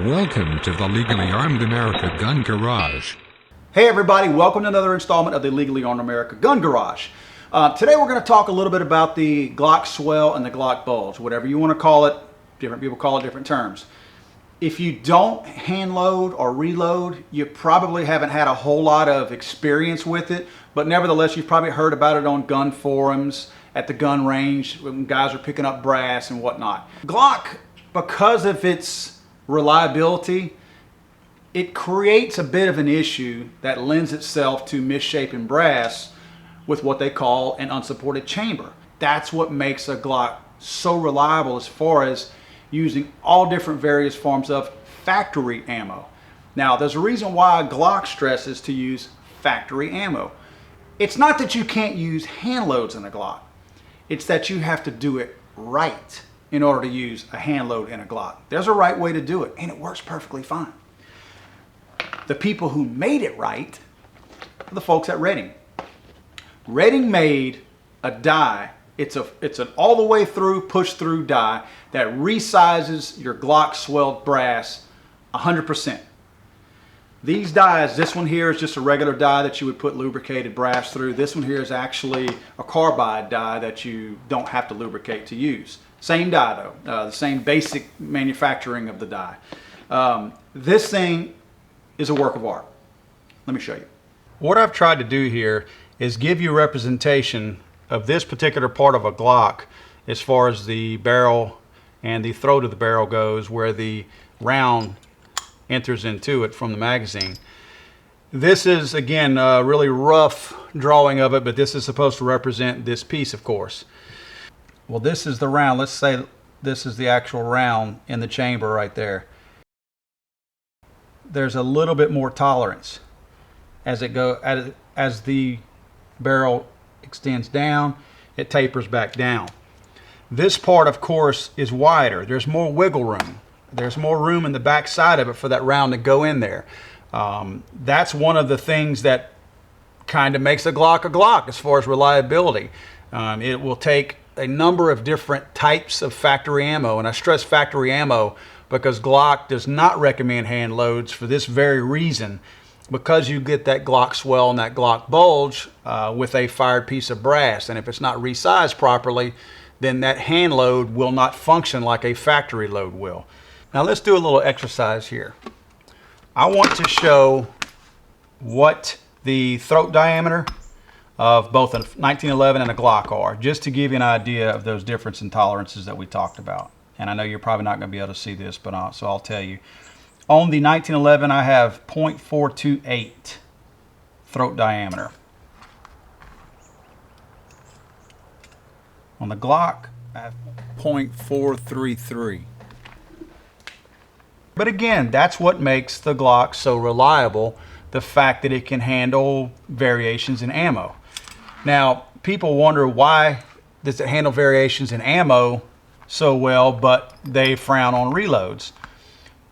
Welcome to the Legally Armed America Gun Garage. Hey everybody, welcome to another installment of the Legally Armed America Gun Garage. Today we're going to talk a little bit about the Glock swell and the Glock bulge, whatever you want to call it. Different people call it different terms. If you don't hand load or reload, you probably haven't had a whole lot of experience with it, but nevertheless you've probably heard about it on gun forums, at the gun range, when guys are picking up brass and whatnot. Glock, because of its reliability, it creates a bit of an issue that lends itself to misshapen brass with what they call an unsupported chamber. That's what makes a Glock so reliable as far as using all different various forms of factory ammo. Now, there's a reason why Glock stresses to use factory ammo. It's not that you can't use hand loads in a Glock. It's that you have to do it right in order to use a hand load in a Glock. There's a right way to do it, and it works perfectly fine. The people who made it right are the folks at Redding. Redding made a die. It's an all the way through, push through die that resizes your Glock swelled brass 100%. These dies, this one here is just a regular die that you would put lubricated brass through. This one here is actually a carbide die that you don't have to lubricate to use. Same die though, the same basic manufacturing of the die. This thing is a work of art. Let me show you. What I've tried to do here is give you representation of this particular part of a Glock as far as the barrel and the throat of the barrel goes, where the round enters into it from the magazine. This is, again, a really rough drawing of it, but this is supposed to represent this piece, of course. Well, this is the round. Let's say this is the actual round in the chamber right there. There's a little bit more tolerance as the barrel extends down, it tapers back down. This part, of course, is wider. There's more wiggle room. There's more room in the back side of it for that round to go in there. That's one of the things that kind of makes a Glock as far as reliability. It will take a number of different types of factory ammo, and I stress factory ammo because Glock does not recommend hand loads for this very reason, because you get that Glock swell and that Glock bulge with a fired piece of brass, and if it's not resized properly, then that hand load will not function like a factory load will. Now let's do a little exercise here. I want to show what the throat diameter of both a 1911 and a Glock are, just to give you an idea of those difference in tolerances that we talked about. And I know you're probably not going to be able to see this, but so I'll tell you. On the 1911, I have 0.428 throat diameter. On the Glock, I have 0.433. But again, that's what makes the Glock so reliable, the fact that it can handle variations in ammo. Now, people wonder, why does it handle variations in ammo so well, but they frown on reloads?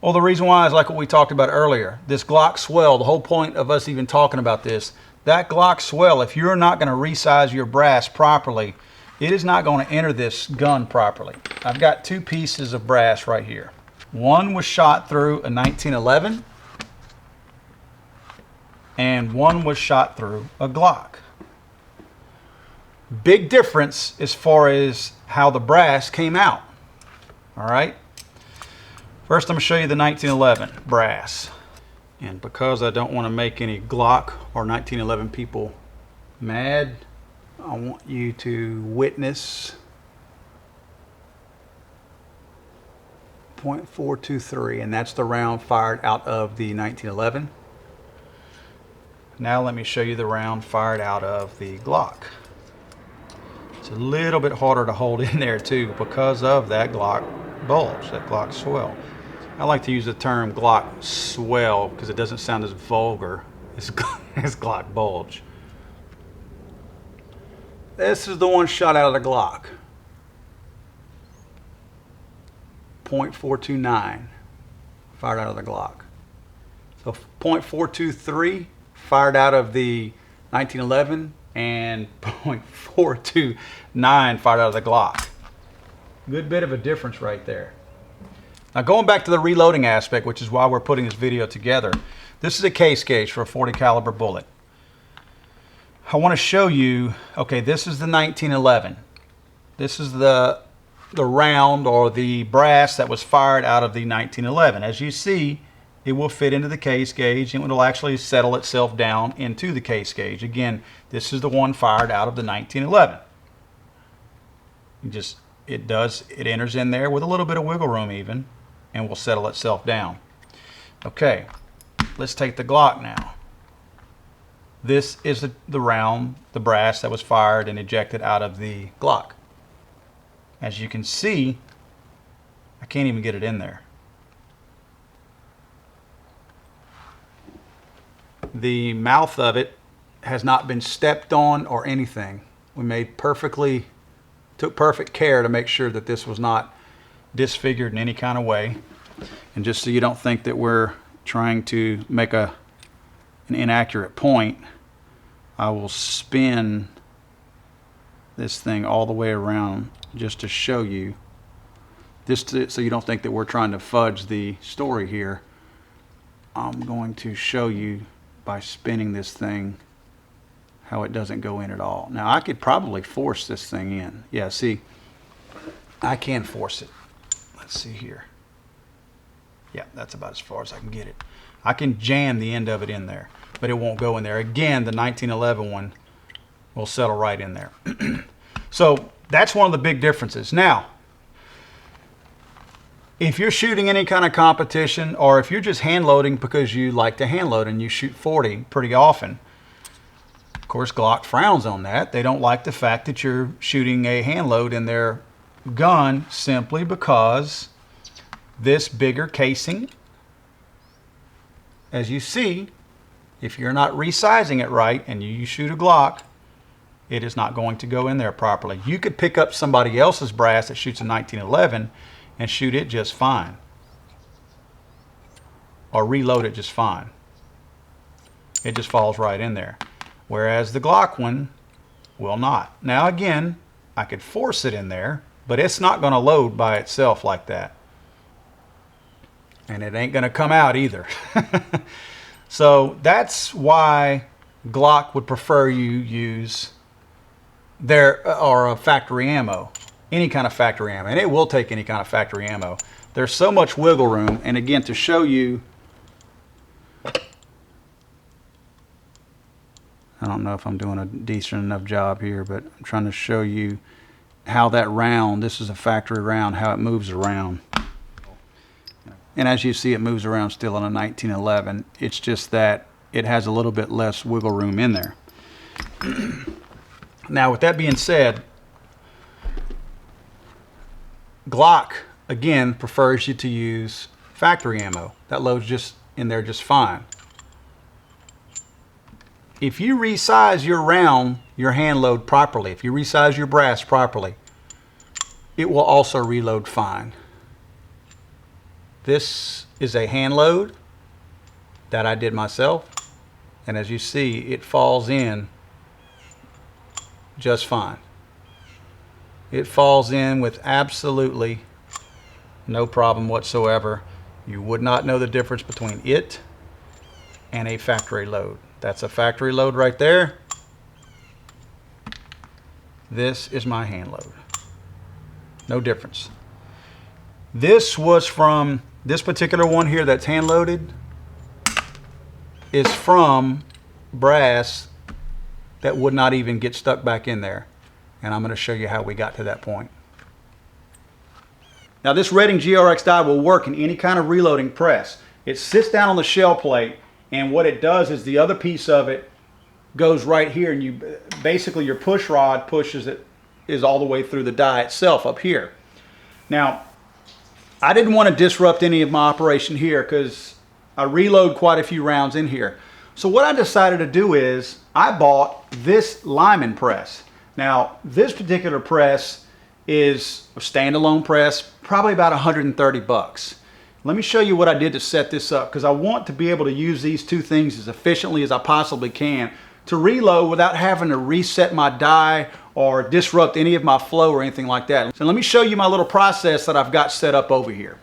Well, the reason why is like what we talked about earlier. This Glock swell, the whole point of us even talking about this, that Glock swell, if you're not going to resize your brass properly, it is not going to enter this gun properly. I've got two pieces of brass right here. One was shot through a 1911, and one was shot through a Glock. Big difference as far as how the brass came out. All right. First, I'm going to show you the 1911 brass. And because I don't want to make any Glock or 1911 people mad, I want you to witness 0.423, and that's the round fired out of the 1911. Now let me show you the round fired out of the Glock. It's a little bit harder to hold in there too because of that Glock bulge, that Glock swell. I like to use the term Glock swell because it doesn't sound as vulgar as Glock bulge. This is the one shot out of the Glock. 0.429 fired out of the Glock. So 0.423 fired out of the 1911 and 0.429 fired out of the Glock. Good bit of a difference right there. Now going back to the reloading aspect, which is why we're putting this video together, this is a case gauge for a .40 caliber bullet. I want to show you, okay, this is the 1911. This is the round or the brass that was fired out of the 1911. As you see, it will fit into the case gauge and it will actually settle itself down into the case gauge. Again, this is the one fired out of the 1911. It enters in there with a little bit of wiggle room even, and will settle itself down. Okay, let's take the Glock now. This is the round, the brass that was fired and ejected out of the Glock. As you can see, I can't even get it in there. The mouth of it has not been stepped on or anything. We took perfect care to make sure that this was not disfigured in any kind of way. And just so you don't think that we're trying to make an inaccurate point, I will spin this thing all the way around just to show you this, so you don't think that we're trying to fudge the story here. I'm going to show you by spinning this thing how it doesn't go in at all. Now I could probably force this thing in. Yeah, see, I can force it. Let's see here. Yeah, that's about as far as I can get it. I can jam the end of it in there, but it won't go in there. Again, the 1911 one will settle right in there. So that's one of the big differences. Now, if you're shooting any kind of competition, or if you're just hand loading because you like to hand load and you shoot .40 pretty often, of course Glock frowns on that. They don't like the fact that you're shooting a hand load in their gun simply because this bigger casing, as you see, if you're not resizing it right and you shoot a Glock, it is not going to go in there properly. You could pick up somebody else's brass that shoots a 1911 and shoot it just fine, or reload it just fine. It just falls right in there, whereas the Glock one will not. Now again, I could force it in there, but it's not going to load by itself like that, and it ain't going to come out either. So that's why Glock would prefer you use their factory ammo, any kind of factory ammo, and it will take any kind of factory ammo. There's so much wiggle room, and again, to show you, I don't know if I'm doing a decent enough job here, but I'm trying to show you how that round, this is a factory round, how it moves around. And as you see, it moves around still on a 1911. It's just that it has a little bit less wiggle room in there. Now, with that being said, Glock, again, prefers you to use factory ammo. That loads just in there just fine. If you resize your round, your hand load properly, if you resize your brass properly, it will also reload fine. This is a hand load that I did myself, and as you see, it falls in just fine. It falls in with absolutely no problem whatsoever. You would not know the difference between it and a factory load. That's a factory load right there. This is my hand load. No difference. This was from, this particular one here that's hand loaded is from brass that would not even get stuck back in there. And I'm going to show you how we got to that point. Now this Redding GRX die will work in any kind of reloading press. It sits down on the shell plate, and what it does is the other piece of it goes right here, and you basically, your push rod pushes it, is all the way through the die itself up here. Now, I didn't want to disrupt any of my operation here because I reload quite a few rounds in here. So what I decided to do is I bought this Lyman press. Now, this particular press is a standalone press, probably about 130 bucks. Let me show you what I did to set this up, because I want to be able to use these two things as efficiently as I possibly can to reload without having to reset my die or disrupt any of my flow or anything like that. So let me show you my little process that I've got set up over here.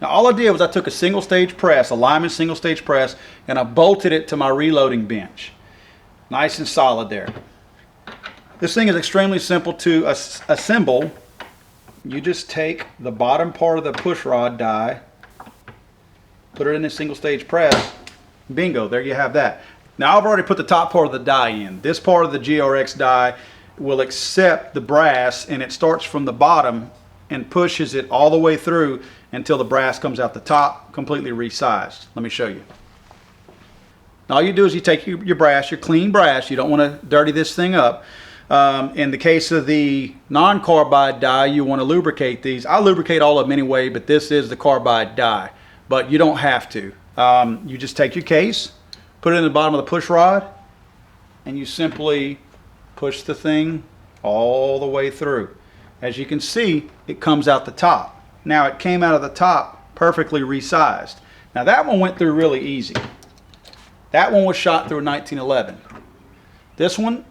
Now all I did was I took a single stage press, a Lyman single stage press, and I bolted it to my reloading bench. Nice and solid there. This thing is extremely simple to assemble. You just take the bottom part of the push rod die, put it in the single stage press, bingo, there you have that. Now I've already put the top part of the die in. This part of the GRX die will accept the brass, and it starts from the bottom and pushes it all the way through until the brass comes out the top, completely resized. Let me show you. Now all you do is you take your brass, your clean brass. You don't want to dirty this thing up. In the case of the non-carbide die, you want to lubricate these. I lubricate all of them anyway, but this is the carbide die. But you don't have to. You just take your case, put it in the bottom of the push rod, and you simply push the thing all the way through. As you can see, it comes out the top. Now it came out of the top perfectly resized. Now that one went through really easy. That one was shot through a 1911. This one,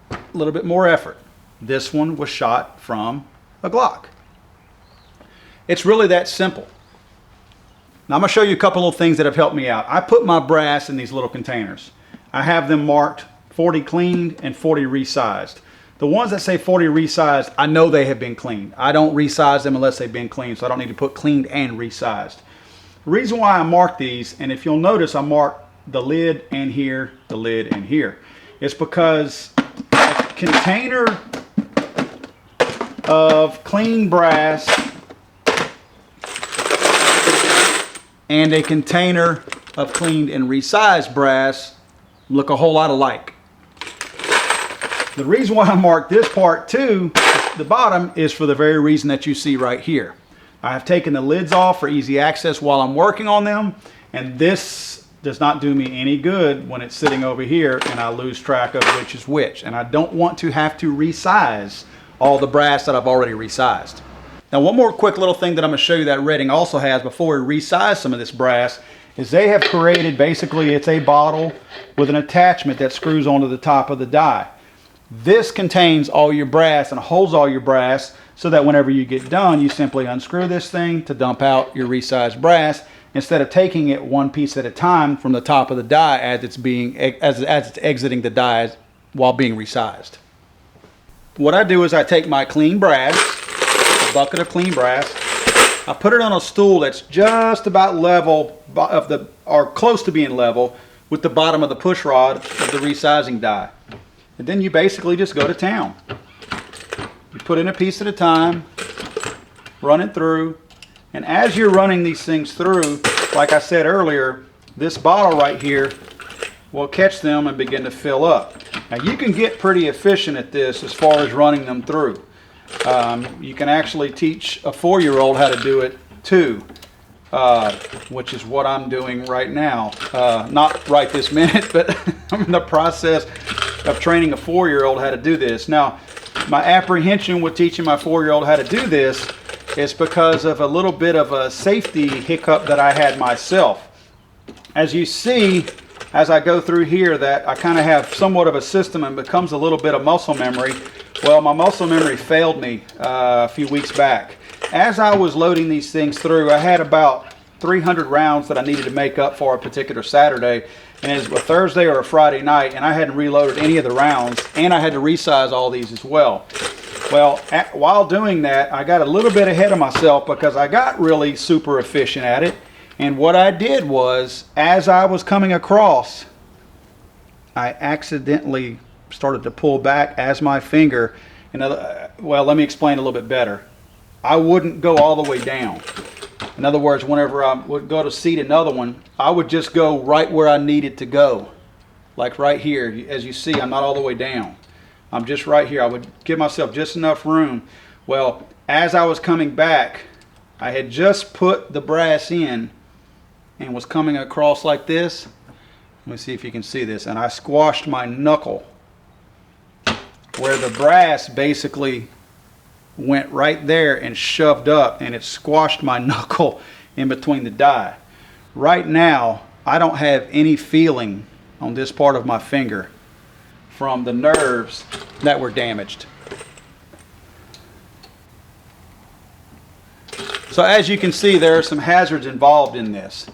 a little bit more effort. This one was shot from a Glock. It's really that simple. Now I'm going to show you a couple of things that have helped me out. I put my brass in these little containers. I have them marked 40 cleaned and 40 resized. The ones that say 40 resized, I know they have been cleaned. I don't resize them unless they've been cleaned, so I don't need to put cleaned and resized. The reason why I mark these, and if you'll notice I mark the lid and here, the lid and here, it's because a container of clean brass and a container of cleaned and resized brass look a whole lot alike. The reason why I marked this part too, the bottom, is for the very reason that you see right here. I have taken the lids off for easy access while I'm working on them, and this does not do me any good when it's sitting over here and I lose track of which is which. And I don't want to have to resize all the brass that I've already resized. Now one more quick little thing that I'm going to show you that Redding also has before we resize some of this brass is they have created, basically it's a bottle with an attachment that screws onto the top of the die. This contains all your brass and holds all your brass so that whenever you get done, you simply unscrew this thing to dump out your resized brass instead of taking it one piece at a time from the top of the die as it's exiting the die while being resized. What I do is I take my clean brass, a bucket of clean brass, I put it on a stool that's just about level or close to being level with the bottom of the push rod of the resizing die. And then you basically just go to town. You put in a piece at a time, run it through, and as you're running these things through, like I said earlier, this bottle right here will catch them and begin to fill up. Now you can get pretty efficient at this as far as running them through. You can actually teach a 4-year-old how to do it too, which is what I'm doing right now. Not right this minute, but I'm in the process of training a 4-year-old how to do this. Now, my apprehension with teaching my 4-year-old how to do this is because of a little bit of a safety hiccup that I had myself. As you see, as I go through here, that I kind of have somewhat of a system and becomes a little bit of muscle memory. Well, my muscle memory failed me a few weeks back. As I was loading these things through, I had about 300 rounds that I needed to make up for a particular Saturday, and it was a Thursday or a Friday night, and I hadn't reloaded any of the rounds, and I had to resize all these as well. Well, while doing that, I got a little bit ahead of myself because I got really super efficient at it, and what I did was, as I was coming across, I accidentally started to pull back as my finger, well, let me explain a little bit better. I wouldn't go all the way down. In other words, whenever I would go to seat another one, I would just go right where I needed to go. Like right here, as you see, I'm not all the way down. I'm just right here. I would give myself just enough room. Well, as I was coming back, I had just put the brass in and was coming across like this. Let me see if you can see this. And I squashed my knuckle where the brass basically went right there and shoved up, and it squashed my knuckle in between the die. Right now, I don't have any feeling on this part of my finger from the nerves that were damaged. So as you can see, there are some hazards involved in this.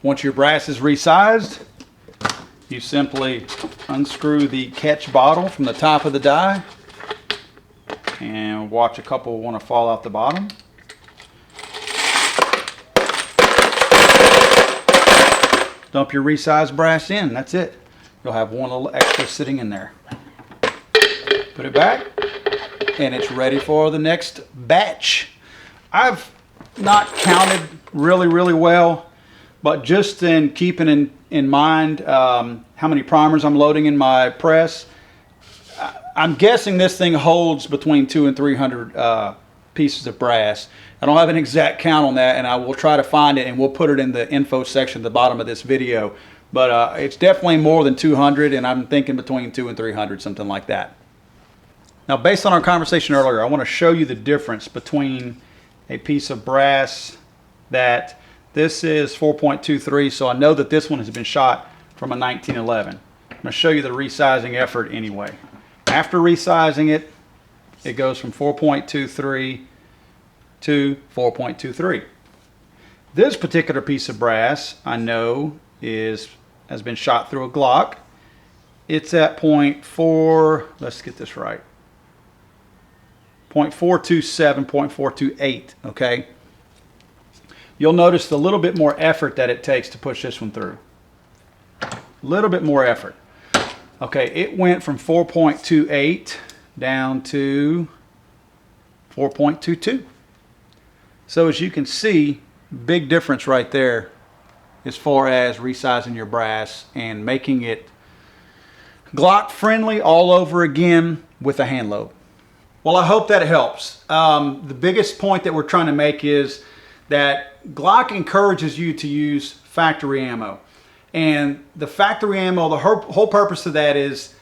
Once your brass is resized, you simply unscrew the catch bottle from the top of the die, and watch a couple want to fall out the bottom. Dump your resized brass in, that's it. You'll have one little extra sitting in there. Put it back, and it's ready for the next batch. I've not counted really well, but just in keeping in mind how many primers I'm loading in my press, I'm guessing this thing holds between 200 and 300 pieces of brass. I don't have an exact count on that, and I will try to find it, and we'll put it in the info section at the bottom of this video. But it's definitely more than 200, and I'm thinking between 200 and 300, something like that. Now, based on our conversation earlier, I want to show you the difference between a piece of brass that this is 4.23, so I know that this one has been shot from a 1911. I'm going to show you the resizing effort anyway. After resizing it, it goes from 4.23 to 4.23. This particular piece of brass I know has been shot through a Glock. It's at 0.4, let's get this right, 0.427, 0.428, okay? You'll notice the little bit more effort that it takes to push this one through. A little bit more effort. Okay, it went from 4.28 down to 4.22. So as you can see, big difference right there as far as resizing your brass and making it Glock friendly all over again with a hand load. Well, I hope that helps. The biggest point that we're trying to make is that Glock encourages you to use factory ammo. And the factory ammo, the whole purpose of that is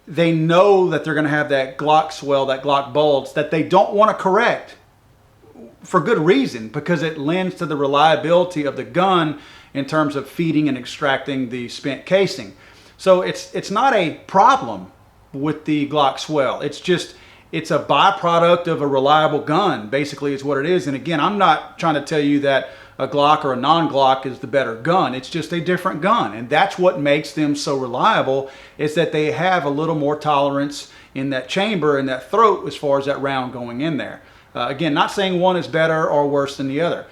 they know that they're going to have that Glock swell, that Glock bulge that they don't want to correct for good reason, because it lends to the reliability of the gun in terms of feeding and extracting the spent casing. So it's not a problem with the Glock swell. It's a byproduct of a reliable gun, basically is what it is. And again, I'm not trying to tell you that a Glock or a non-Glock is the better gun. It's just a different gun. And that's what makes them so reliable, is that they have a little more tolerance in that chamber and that throat as far as that round going in there. Again, not saying one is better or worse than the other,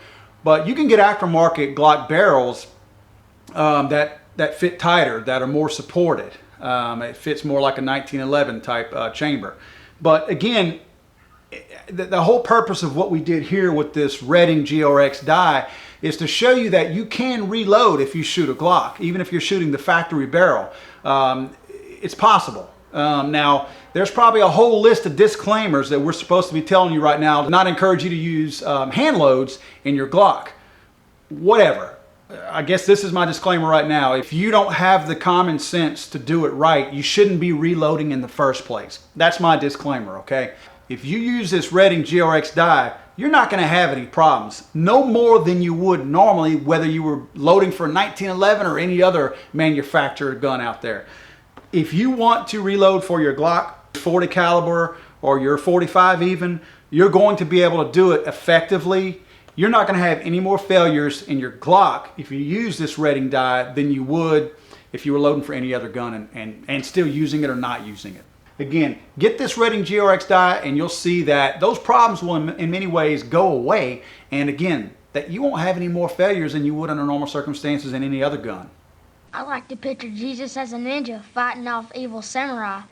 but you can get aftermarket Glock barrels that fit tighter, that are more supported. It fits more like a 1911 type chamber. But again, the whole purpose of what we did here with this Redding GRX die is to show you that you can reload if you shoot a Glock, even if you're shooting the factory barrel. It's possible. Now, there's probably a whole list of disclaimers that we're supposed to be telling you right now to not encourage you to use hand loads in your Glock. Whatever. I guess this is my disclaimer right now. If you don't have the common sense to do it right, you shouldn't be reloading in the first place. That's my disclaimer, okay? If you use this Redding GRX die, you're not going to have any problems. No more than you would normally, whether you were loading for 1911 or any other manufactured gun out there. If you want to reload for your Glock 40 caliber or your 45 even, you're going to be able to do it effectively. You're not going to have any more failures in your Glock if you use this Redding die than you would if you were loading for any other gun and still using it or not using it. Again, get this Redding GRX die and you'll see that those problems will in many ways go away. And again, that you won't have any more failures than you would under normal circumstances in any other gun. I like to picture Jesus as a ninja fighting off evil samurai.